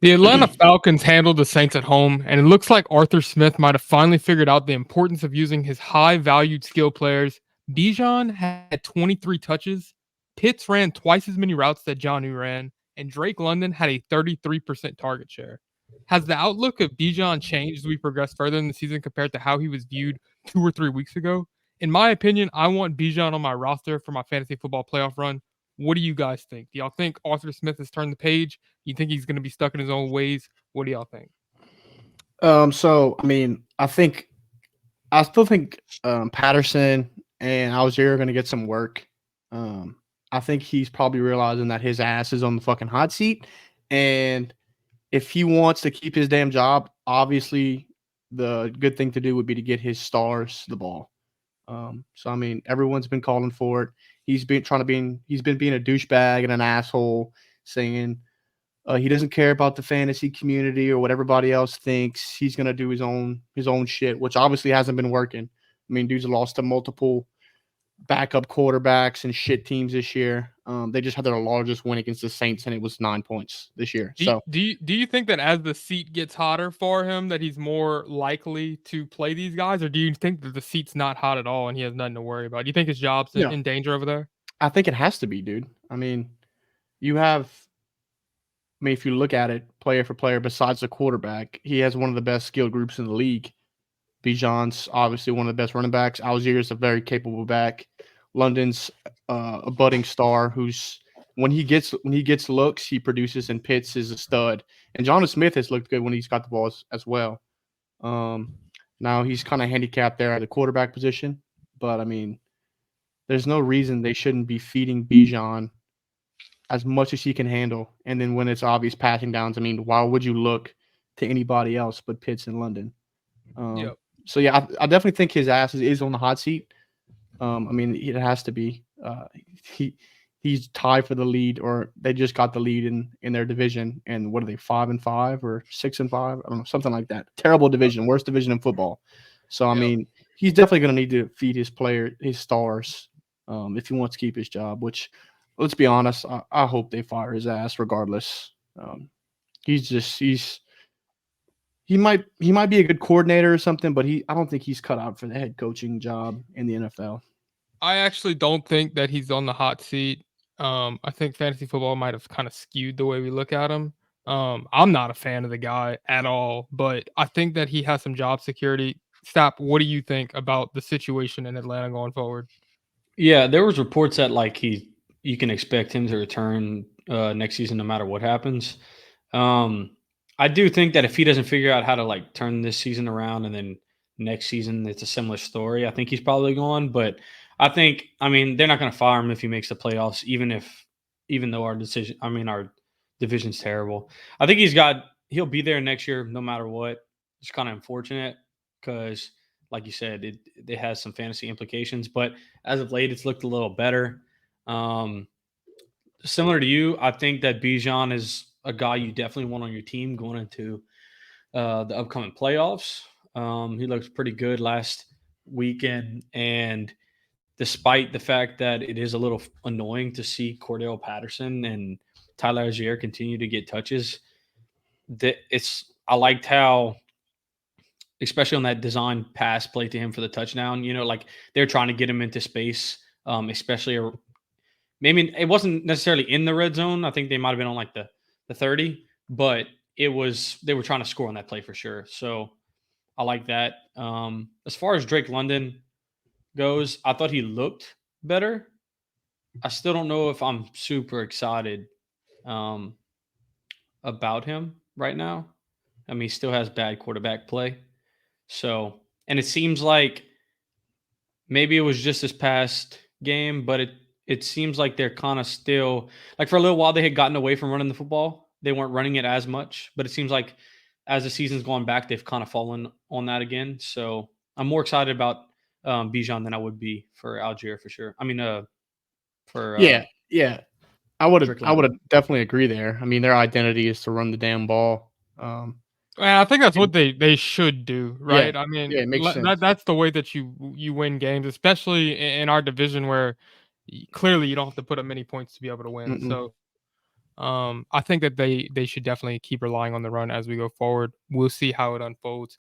The Atlanta Falcons handled the Saints at home, and it looks like Arthur Smith might have finally figured out the importance of using his high-valued skill players. Bijan had 23 touches, Pitts ran twice as many routes that Jonnu ran, and Drake London had a 33% target share. Has the outlook of Bijan changed as we progress further in the season compared to how he was viewed 2 or 3 weeks ago? In my opinion, I want Bijan on my roster for my fantasy football playoff run. What do you guys think? Do y'all think Arthur Smith has turned the page? You think he's going to be stuck in his own ways? What do y'all think? So I mean, I still think Patterson and Algier are going to get some work. Um, I think he's probably realizing that his ass is on the fucking hot seat, and if he wants to keep his damn job, obviously the good thing to do would be to get his stars the ball. So I mean, everyone's been calling for it. He's been being a douchebag and an asshole, saying he doesn't care about the fantasy community or what everybody else thinks. He's gonna do his own shit, which obviously hasn't been working. I mean, dude's lost to multiple backup quarterbacks and shit teams this year. They just had their largest win against the Saints, and it was 9 points this year. Do you, So do you do you think that as the seat gets hotter for him, that he's more likely to play these guys, or do you think that the seat's not hot at all and he has nothing to worry about? Do you think his job's yeah, in danger over there? I think it has to be, dude. I mean, you have. I mean, if you look at it, player for player, besides the quarterback, he has one of the best skill groups in the league. Bijan's obviously one of the best running backs. Algier's a very capable back. London's a budding star who's when he gets looks, he produces, and Pitts is a stud. And John Smith has looked good when he's got the ball as well. Um, Now he's kind of handicapped there at the quarterback position, but I mean, there's no reason they shouldn't be feeding Bijan as much as he can handle. And then when it's obvious passing downs, I mean, why would you look to anybody else but Pitts in London? Um, Yep. so yeah, I definitely think his ass is on the hot seat. I mean, it has to be. He he's tied for the lead, or they just got the lead in their division. And what are they, 5-5 or 6-5? I don't know, something like that. Terrible division, worst division in football. So I Yep. mean, he's definitely going to need to feed his stars, if he wants to keep his job. Which, let's be honest, I hope they fire his ass regardless. Um, he might be a good coordinator or something, but I don't think he's cut out for the head coaching job in the NFL. I actually don't think that he's on the hot seat. I think fantasy football might have kind of skewed the way we look at him. I'm not a fan of the guy at all, but I think that he has some job security. Stop. What do you think about the situation in Atlanta going forward? Yeah, there was reports that like you can expect him to return next season no matter what happens. Um, I do think that if he doesn't figure out how to like turn this season around and then next season it's a similar story, I think he's probably gone. But I mean, they're not going to fire him if he makes the playoffs, even though our division's terrible. I think he'll be there next year no matter what. It's kind of unfortunate because, like you said, it has some fantasy implications, but as of late, it's looked a little better. Um, Similar to you, I think that Bijan is a guy you definitely want on your team going into the upcoming playoffs. He looks pretty good last weekend, and despite the fact that it is a little annoying to see Cordell Patterson and Tyler Algier continue to get touches, I liked how, especially on that design pass play to him for the touchdown. Like they're trying to get him into space, especially maybe it wasn't necessarily in the red zone. I think they might have been on like the 30, but they were trying to score on that play for sure. So I like that. As far as Drake London goes, I thought he looked better. I still don't know if I'm super excited um, about him right now. I mean, he still has bad quarterback play. So, and it seems like maybe it was just this past game, but it seems like they're kind of still like for a little while they had gotten away from running the football. They weren't running it as much, but it seems like as the season's gone back, they've kind of fallen on that again. So I'm more excited about Bijan than I would be for Algier for sure. I mean, for Yeah, yeah. I would have Strickland. definitely agree there. I mean, their identity is to run the damn ball. I think that's And what they should do, yeah, right? I yeah, mean, it makes sense. that's the way that you win games, especially in our division where clearly you don't have to put up many points to be able to win. Mm-mm. So I think that they should definitely keep relying on the run as we go forward. We'll see how it unfolds.